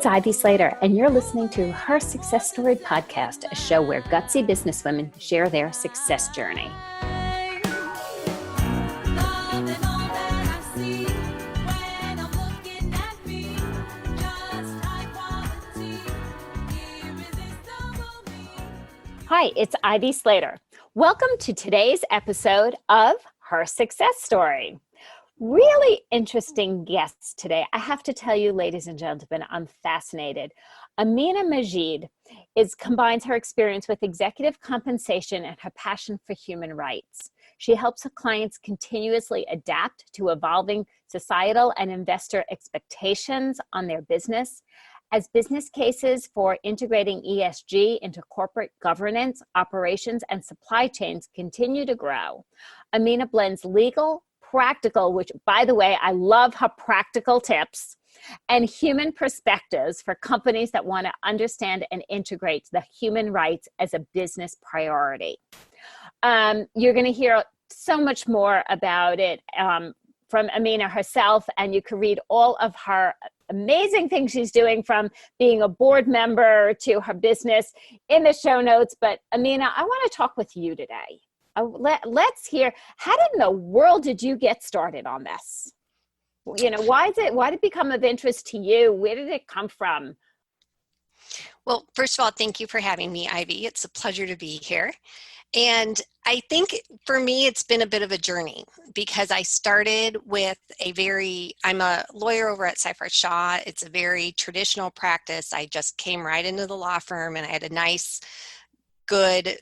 Ivy Slater, and you're listening to Her Success Story Podcast, a show where gutsy businesswomen share their success journey. Hi, it's Ivy Slater. Welcome to today's episode of Her Success Story. Really interesting guests today. I have to tell you, ladies and gentlemen, I'm fascinated. Ameena Majid combines her experience with executive compensation and her passion for human rights. She helps her clients continuously adapt to evolving societal and investor expectations on their business. As business cases for integrating ESG into corporate governance, operations, and supply chains continue to grow, Amina blends legal, practical, which, by the way, I love her practical tips, and human perspectives for companies that want to understand and integrate the human rights as a business priority. You're going to hear so much more about it from Amina herself, and you can read all of her amazing things she's doing, from being a board member to her business, in the show notes. But Amina, I want to talk with you today. Let's hear, how in the world did you get started on this? You know, why did it become of interest to you? Where did it come from? Well, first of all, thank you for having me, Ivy. It's a pleasure to be here. And I think for me, it's been a bit of a journey, because I started with I'm a lawyer over at Seyfarth Shaw. It's a very traditional practice. I just came right into the law firm, and I had a nice, good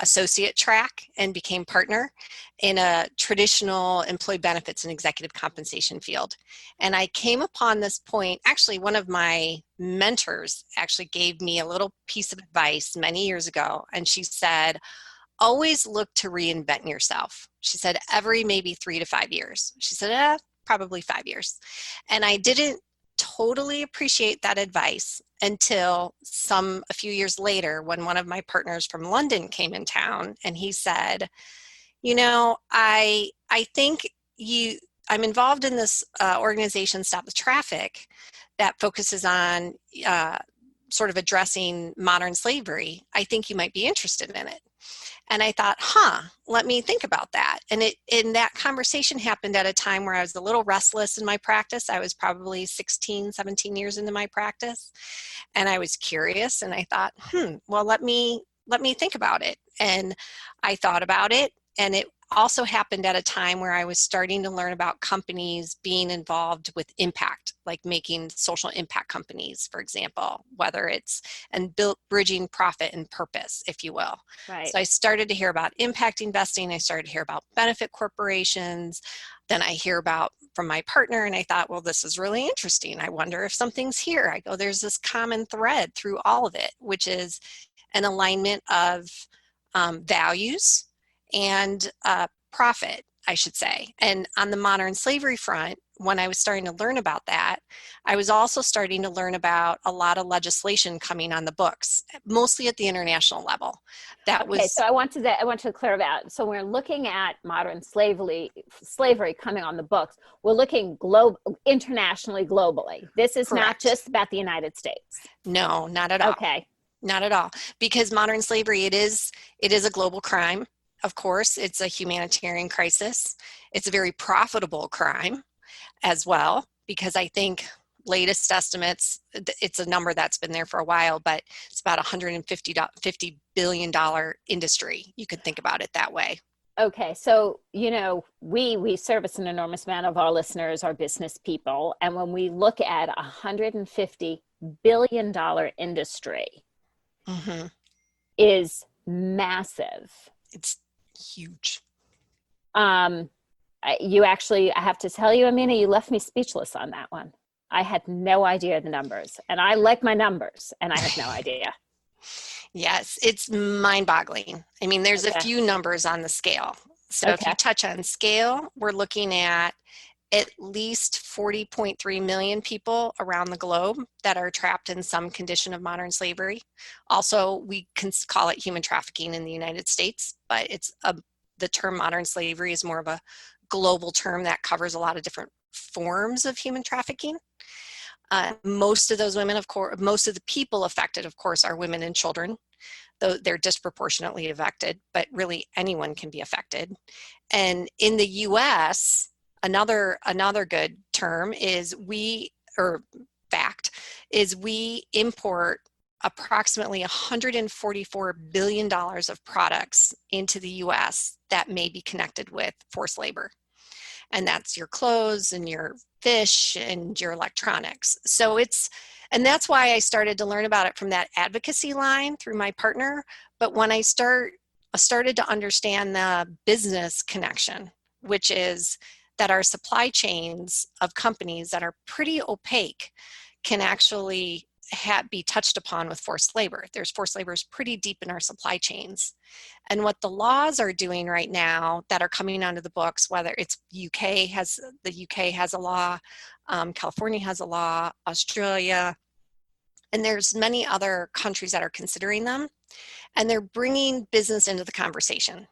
associate track and became partner in a traditional employee benefits and executive compensation field. And I came upon this point, actually one of my mentors actually gave me a little piece of advice many years ago. And she said, always look to reinvent yourself. She said, every maybe 3 to 5 years. She said, probably 5 years. And I didn't totally appreciate that advice until a few years later, when one of my partners from London came in town, and he said, you know, I think I'm involved in this organization, Stop the Traffic, that focuses on sort of addressing modern slavery. I think you might be interested in it. And I thought, let me think about that. And that conversation happened at a time where I was a little restless in my practice. I was probably 16, 17 years into my practice. And I was curious, and I thought, well, let me think about it. And I thought about it, and it also happened at a time where I was starting to learn about companies being involved with impact, like making social impact companies, for example, whether it's bridging profit and purpose, if you will. Right. So I started to hear about impact investing. I started to hear about benefit corporations. Then I hear about from my partner, and I thought, well, this is really interesting. I wonder if something's here. I go, there's this common thread through all of it, which is an alignment of values and profit, I should say. And on the modern slavery front, when I was starting to learn about that, I was also starting to learn about a lot of legislation coming on the books, mostly at the international level. So I want to clear that. So we're looking at modern slavery coming on the books. We're looking internationally, globally. This is Correct. Not just about the United States. No, not at all. Okay. Not at all. Because modern slavery, it is a global crime. Of course, it's a humanitarian crisis. It's a very profitable crime as well, because I think latest estimates, it's a number that's been there for a while, but it's about $150 billion industry. You could think about it that way. Okay, so, you know, we service an enormous amount of our listeners, our business people, and when we look at $150 billion industry, is massive. It's huge. I have to tell you, Amina, you left me speechless on that one. I had no idea the numbers, and I like my numbers, and I have no idea. Yes, it's mind-boggling. I mean, there's a few numbers on the scale. So if you touch on scale, we're looking at least 40.3 million people around the globe that are trapped in some condition of modern slavery. Also, we can call it human trafficking in the United States, but the term modern slavery is more of a global term that covers a lot of different forms of human trafficking. Most of those women, of course, most of the people affected, of course, are women and children, though they're disproportionately affected, but really anyone can be affected. And in the US, another good term is fact, is we import approximately $144 billion of products into the US that may be connected with forced labor. And that's your clothes and your fish and your electronics. And that's why I started to learn about it from that advocacy line through my partner. But when I started to understand the business connection, which is that our supply chains of companies that are pretty opaque can actually be touched upon with forced labor. There's forced labor is pretty deep in our supply chains. And what the laws are doing right now that are coming onto the books, whether it's the UK has a law, California has a law, Australia, and there's many other countries that are considering them, and they're bringing business into the conversation.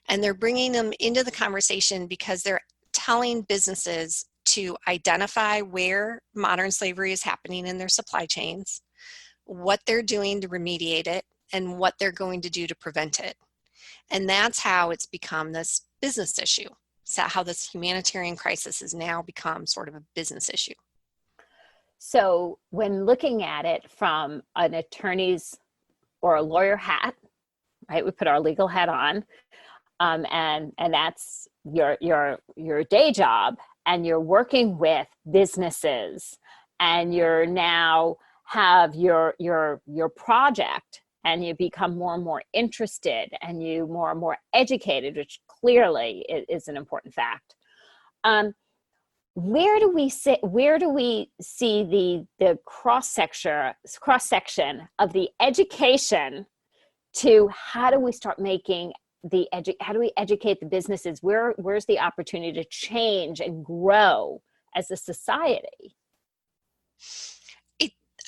And they're bringing them into the conversation because they're telling businesses to identify where modern slavery is happening in their supply chains, what they're doing to remediate it, and what they're going to do to prevent it. And that's how it's become this business issue. So how this humanitarian crisis has now become sort of a business issue. So when looking at it from an attorney's or a lawyer hat, right? We put our legal hat on, and that's your day job, and you're working with businesses, and you're now have your project, and you become more and more interested, and you more and more educated, which clearly is an important fact. Where do we see the cross section of the education to how do we start making how do we educate the businesses? Where's the opportunity to change and grow as a society?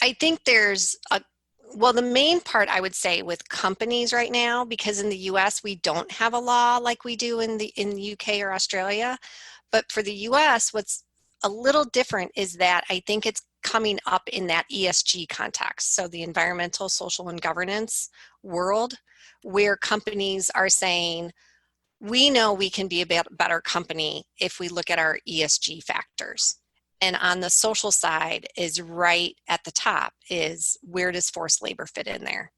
I think there's the main part I would say with companies right now, because in the US we don't have a law like we do in the UK or Australia, but for the US what's a little different is that I think it's coming up in that ESG context, so the environmental, social, and governance world, where companies are saying, we know we can be a better company if we look at our ESG factors. And on the social side is right at the top is, where does forced labor fit in there?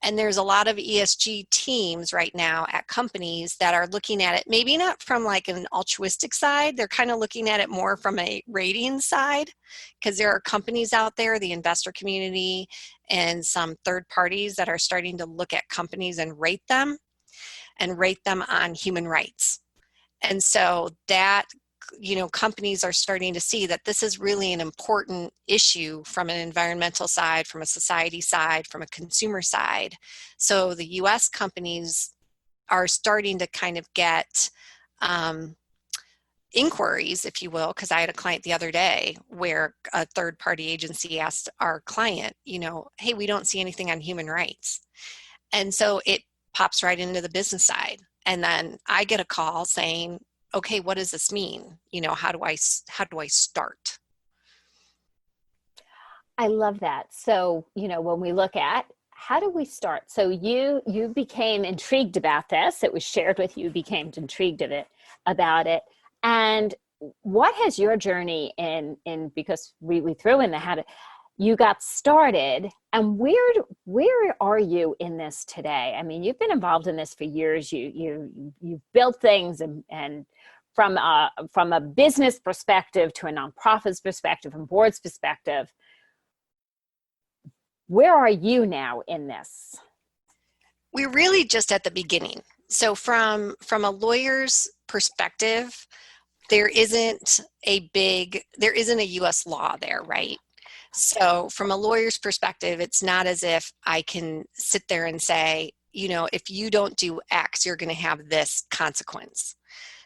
And there's a lot of ESG teams right now at companies that are looking at it, maybe not from like an altruistic side, they're kind of looking at it more from a rating side, because there are companies out there, the investor community and some third parties that are starting to look at companies and rate them on human rights. And so that, companies are starting to see that this is really an important issue from an environmental side, from a society side, from a consumer side. So the US companies are starting to kind of get inquiries, if you will, because I had a client the other day where a third party agency asked our client, hey, we don't see anything on human rights. And so it pops right into the business side. And then I get a call saying, okay, what does this mean? How do I start? I love that. So, when we look at how do we start? So you became intrigued about this. It was shared with you, became intrigued about it. And what has your journey in because we threw in the how to, you got started, and where are you in this today? I mean, you've been involved in this for years. You've built things, and from a business perspective to a nonprofit's perspective and board's perspective, where are you now in this? We're really just at the beginning. So from a lawyer's perspective, there isn't a US law there, right? So from a lawyer's perspective, it's not as if I can sit there and say, if you don't do X, you're going to have this consequence.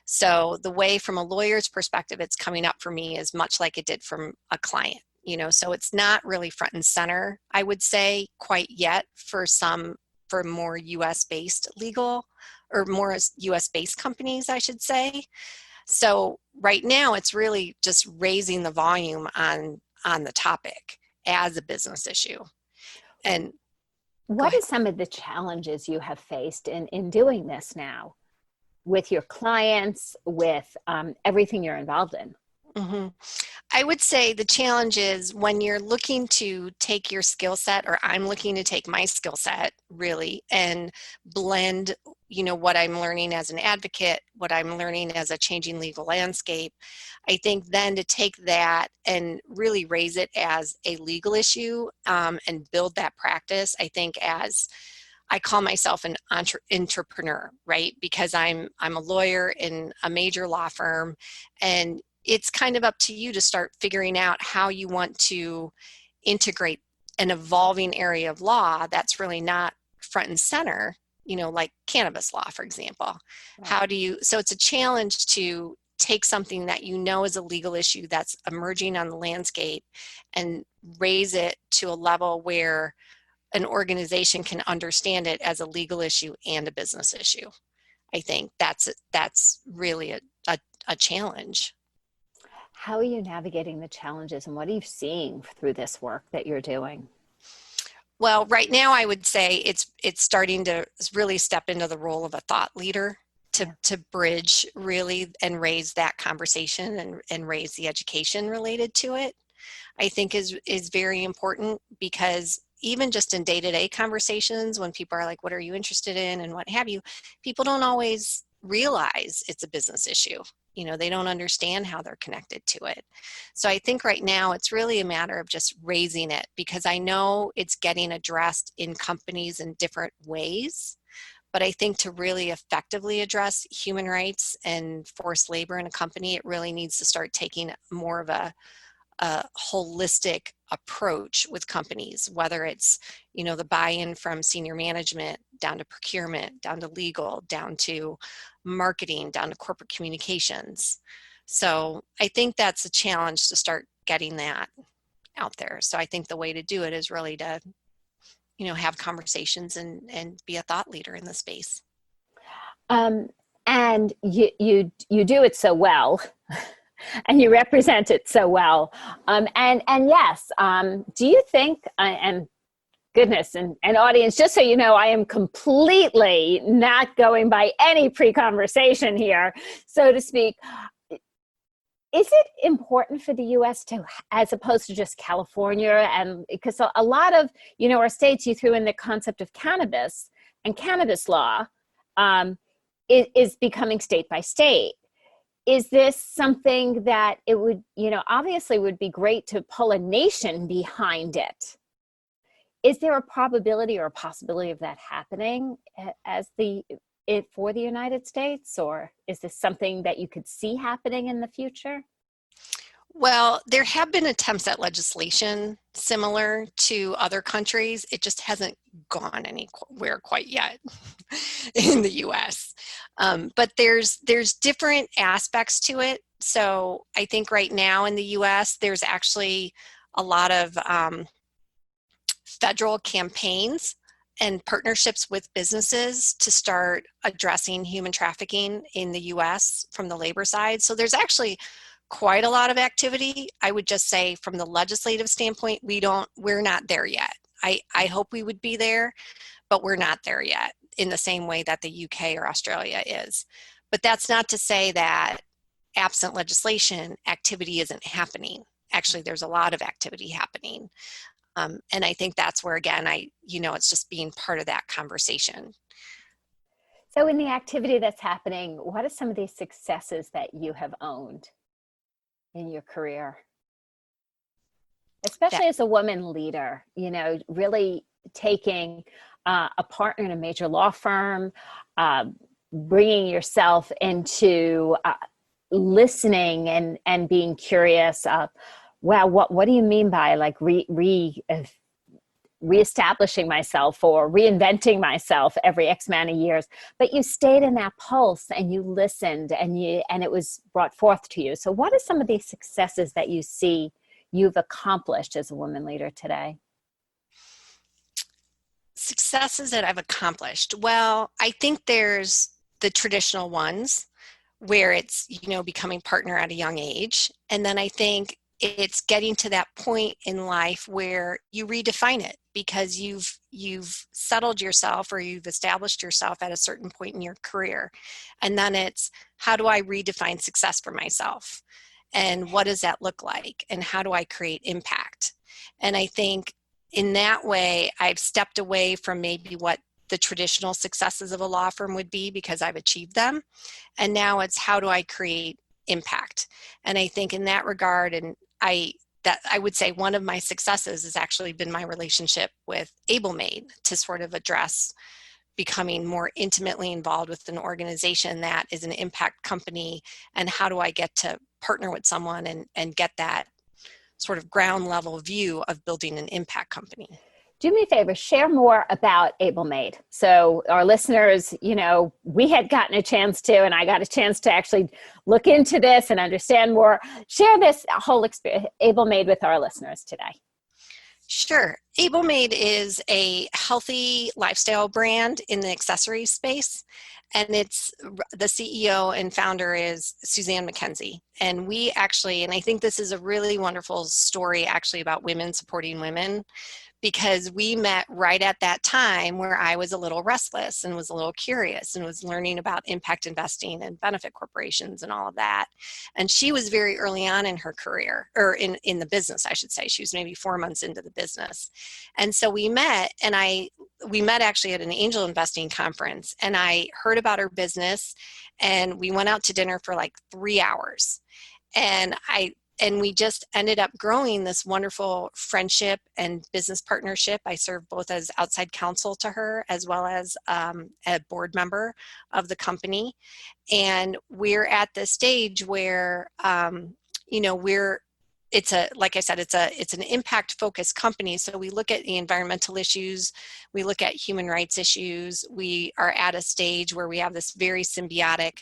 So the way from a lawyer's perspective it's coming up for me is much like it did from a client, so it's not really front and center, I would say, quite yet for more US-based legal, or more US-based companies, I should say. So right now it's really just raising the volume on on the topic as a business issue. And go What ahead. are some of the challenges you have faced in doing this now with your clients, with everything you're involved in? Mm-hmm. I would say the challenge is when you're looking to take your skill set, or I'm looking to take my skill set really and blend, what I'm learning as an advocate, what I'm learning as a changing legal landscape. I think then to take that and really raise it as a legal issue and build that practice, I think as I call myself an entrepreneur, right? Because I'm a lawyer in a major law firm, and it's kind of up to you to start figuring out how you want to integrate an evolving area of law that's really not front and center, like cannabis law, for example. Right. So it's a challenge to take something that is a legal issue that's emerging on the landscape and raise it to a level where an organization can understand it as a legal issue and a business issue. I think that's really a challenge. How are you navigating the challenges and what are you seeing through this work that you're doing? Well, right now I would say it's starting to really step into the role of a thought leader Yeah. to bridge really and raise that conversation and raise the education related to it. I think is very important, because even just in day-to-day conversations, when people are like, what are you interested in and what have you, people don't always realize it's a business issue. They don't understand how they're connected to it. So I think right now it's really a matter of just raising it, because I know it's getting addressed in companies in different ways. But I think to really effectively address human rights and forced labor in a company, it really needs to start taking more of a holistic approach with companies, whether it's, the buy-in from senior management down to procurement, down to legal, down to marketing, down to corporate communications. So I think that's a challenge to start getting that out there. So I think the way to do it is really to, have conversations and be a thought leader in the space. And you do it so well. And you represent it so well. And yes, do you think, and goodness, and audience, just so you know, I am completely not going by any pre-conversation here, so to speak. Is it important for the U.S. to, as opposed to just California, and because a lot of, our states, you threw in the concept of cannabis, and cannabis law is becoming state by state. Is this something that it would, obviously would be great to pull a nation behind it? Is there a probability or a possibility of that happening for the United States? Or is this something that you could see happening in the future? Well, there have been attempts at legislation similar to other countries. It just hasn't gone anywhere quite yet in the U.S. But there's different aspects to it. So I think right now in the U.S. there's actually a lot of federal campaigns and partnerships with businesses to start addressing human trafficking in the U.S. from the labor side. So there's actually quite a lot of activity. I would just say from the legislative standpoint, we're not there yet. I hope we would be there, but we're not there yet in the same way that the UK or Australia is. But that's not to say that absent legislation, activity isn't happening. Actually, there's a lot of activity happening. And I think that's where, again, it's just being part of that conversation. So in the activity that's happening, what are some of these successes that you have owned in your career? Especially as a woman leader, really taking a partner in a major law firm, bringing yourself into listening and being curious. Wow, what do you mean by like reestablishing myself or reinventing myself every X amount of years? But you stayed in that pulse and you listened and it was brought forth to you. So what are some of these successes that you see you've accomplished as a woman leader today? Successes that I've accomplished. Well, I think there's the traditional ones where it's, becoming partner at a young age. And then I think it's getting to that point in life where you redefine it because you've settled yourself or you've established yourself at a certain point in your career. And then it's, how do I redefine success for myself? And what does that look like? And how do I create impact? And I think in that way, I've stepped away from maybe what the traditional successes of a law firm would be because I've achieved them. And now it's, how do I create impact? And I think in that regard, and I would say one of my successes has actually been my relationship with AbleMade to sort of address becoming more intimately involved with an organization that is an impact company, and how do I get to partner with someone and get that sort of ground level view of building an impact company. Do me a favor, share more about AbleMade. So our listeners, we had gotten a chance to, and I got a chance to actually look into this and understand more. Share this whole experience, AbleMade, with our listeners today. Sure. AbleMade is a healthy lifestyle brand in the accessories space. And it's the CEO and founder is Suzanne McKenzie. And we actually, and I think this is a really wonderful story actually about women supporting women, because we met right at that time where I was a little restless and was a little curious and was learning about impact investing and benefit corporations and all of that. And she was very early on in her career, or in the business, I should say. She was maybe 4 months into the business. And so we met, and we met actually at an angel investing conference, and I heard about her business, and we went out to dinner for like 3 hours. And we just ended up growing this wonderful friendship and business partnership. I serve both as outside counsel to her as well as a board member of the company. And we're at the stage where, it's like I said, it's an impact focused company. So we look at the environmental issues, we look at human rights issues. We are at a stage where we have this very symbiotic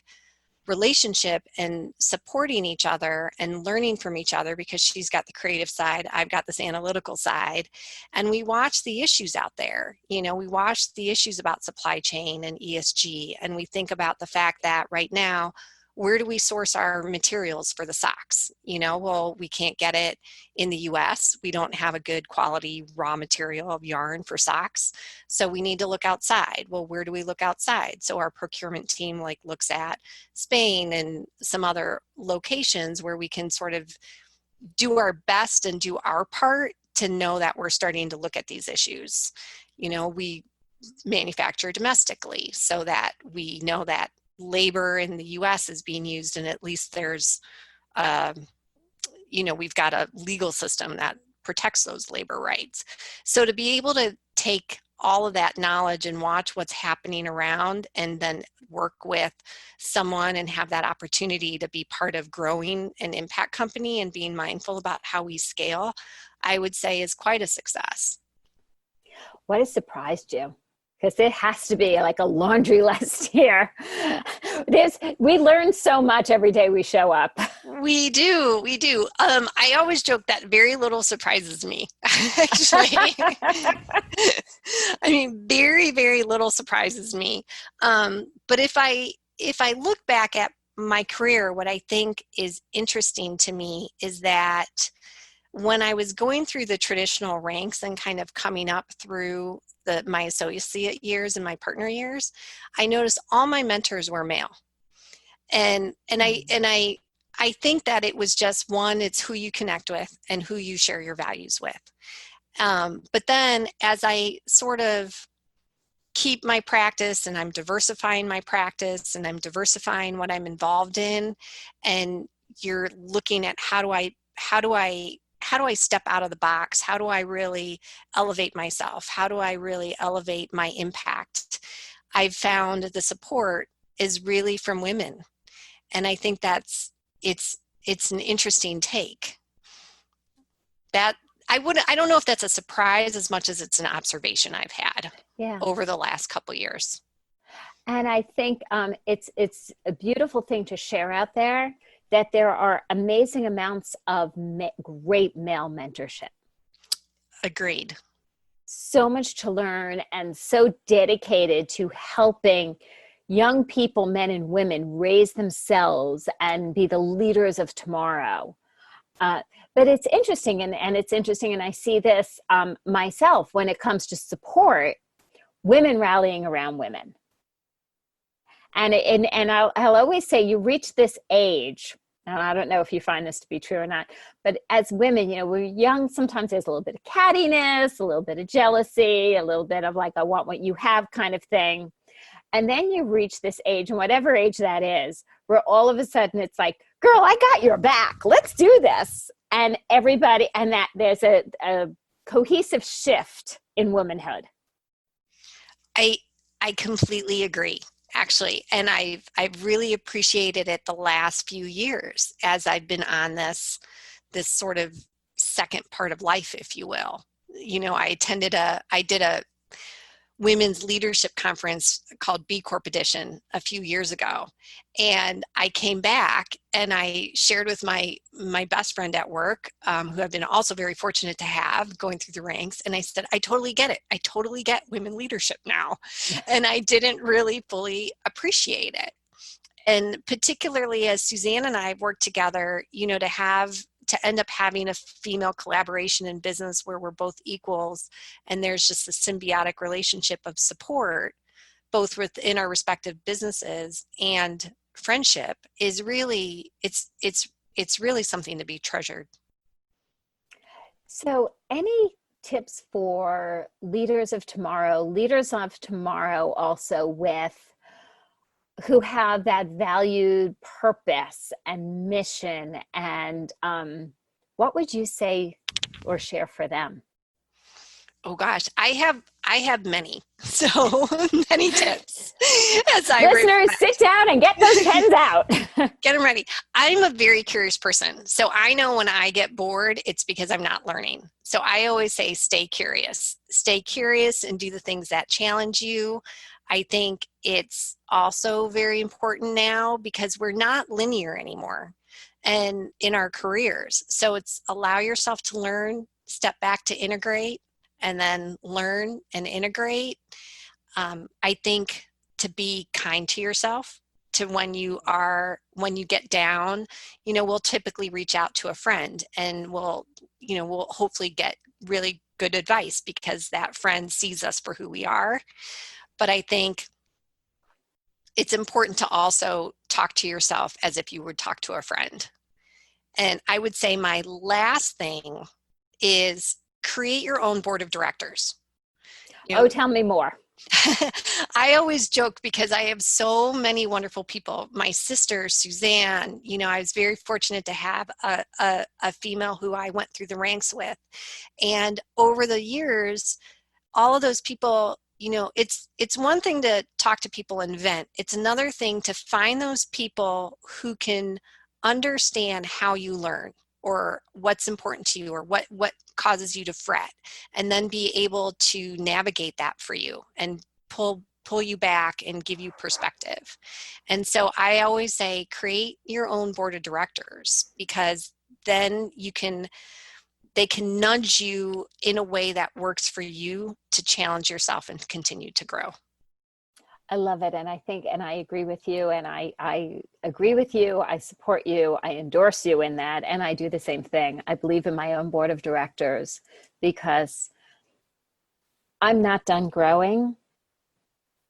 relationship and supporting each other and learning from each other, because she's got the creative side, I've got this analytical side, and we watch the issues out there. We watch the issues about supply chain and ESG, and we think about the fact that right now, where do we source our materials for the socks? Well, we can't get it in the US. We don't have a good quality raw material of yarn for socks. So we need to look outside. Well, where do we look outside? So our procurement team looks at Spain and some other locations where we can sort of do our best and do our part to know that we're starting to look at these issues. We manufacture domestically so that we know that labor in the US is being used, and at least there's, we've got a legal system that protects those labor rights. So to be able to take all of that knowledge and watch what's happening around, and then work with someone and have that opportunity to be part of growing an impact company and being mindful about how we scale, I would say is quite a success. What has surprised you? Because it has to be like a laundry list here. We learn so much every day we show up. We do. I always joke that very little surprises me, actually. I mean, very, very little surprises me. But if I look back at my career, what I think is interesting to me is that when I was going through the traditional ranks and kind of coming up through my associate years and my partner years, I noticed all my mentors were male. And I think that it was just one, it's who you connect with and who you share your values with. But then as I sort of keep my practice, and I'm diversifying my practice, and I'm diversifying what I'm involved in, and you're looking at how do I step out of the box? How do I really elevate myself? How do I really elevate my impact? I've found the support is really from women. And I think it's an interesting take. That I don't know if that's a surprise as much as it's an observation I've had over the last couple of years. And I think it's a beautiful thing to share out there, that there are amazing amounts of great male mentorship. Agreed. So much to learn, and so dedicated to helping young people, men and women, raise themselves and be the leaders of tomorrow. But it's interesting, and it's interesting, and I see this myself when it comes to support, women rallying around women. And I'll always say, you reach this age, and I don't know if you find this to be true or not, but as women, we're young, sometimes there's a little bit of cattiness, a little bit of jealousy, a little bit of like, I want what you have kind of thing. And then you reach this age, and whatever age that is, where all of a sudden it's like, girl, I got your back. Let's do this. And everybody, and that there's a cohesive shift in womanhood. I completely agree, actually. And I've really appreciated it the last few years as I've been on this sort of second part of life, if you will. I did a women's leadership conference called B Corp Edition a few years ago. And I came back and I shared with my best friend at work, who I've been also very fortunate to have going through the ranks. And I said, I totally get it. I totally get women leadership now. And I didn't really fully appreciate it. And particularly as Suzanne and I have worked together, to end up having a female collaboration in business where we're both equals and there's just a symbiotic relationship of support, both within our respective businesses and friendship, is really, it's really something to be treasured. So any tips for leaders of tomorrow also who have that valued purpose and mission, and what would you say or share for them? Oh gosh, I have many, so many tips. Listeners, sit down and get those pens out. Get them ready. I'm a very curious person, so I know when I get bored, it's because I'm not learning. So I always say, stay curious and do the things that challenge you. I think it's also very important now because we're not linear anymore and in our careers. So it's allow yourself to learn, step back to integrate, and then learn and integrate. I think to be kind to yourself, to when you get down, we'll typically reach out to a friend and we'll hopefully get really good advice because that friend sees us for who we are. But I think it's important to also talk to yourself as if you would talk to a friend. And I would say my last thing is create your own board of directors. Tell me more. I always joke because I have so many wonderful people. My sister, Suzanne, I was very fortunate to have a female who I went through the ranks with. And over the years, all of those people, it's one thing to talk to people and vent. It's another thing to find those people who can understand how you learn or what's important to you or what causes you to fret, and then be able to navigate that for you and pull you back and give you perspective. And so I always say, create your own board of directors, because then they can nudge you in a way that works for you to challenge yourself and continue to grow. I love it. And I agree with you. And I agree with you. I support you. I endorse you in that. And I do the same thing. I believe in my own board of directors because I'm not done growing.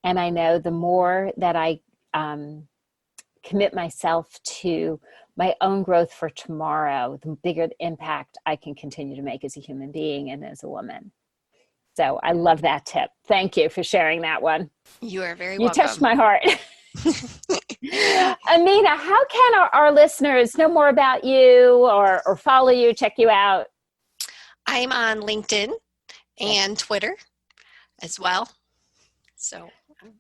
And I know the more that I commit myself to my own growth for tomorrow, the bigger the impact I can continue to make as a human being and as a woman. So I love that tip. Thank you for sharing that one. You are very welcome. You touched my heart. Amina, how can our listeners know more about you or follow you, check you out? I'm on LinkedIn and Twitter as well. So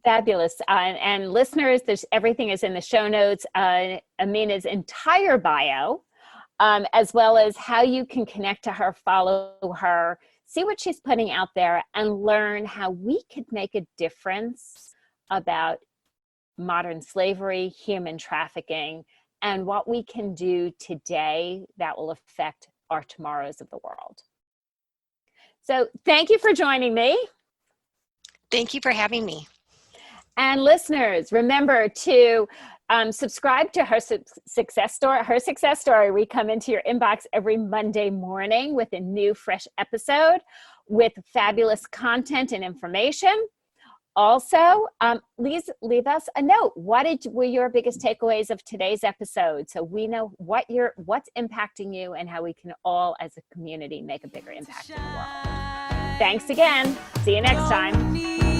fabulous. And listeners, everything is in the show notes. Amina's entire bio, as well as how you can connect to her, follow her, see what she's putting out there, and learn how we could make a difference about modern slavery, human trafficking, and what we can do today that will affect our tomorrows of the world. So thank you for joining me. Thank you for having me. And listeners, remember to Subscribe to Success Story. Her Success Story. We come into your inbox every Monday morning with a new, fresh episode with fabulous content and information. Also, please leave us a note. What were your biggest takeaways of today's episode? So we know what's impacting you and how we can all, as a community, make a bigger impact in the world. Thanks again. See you next time.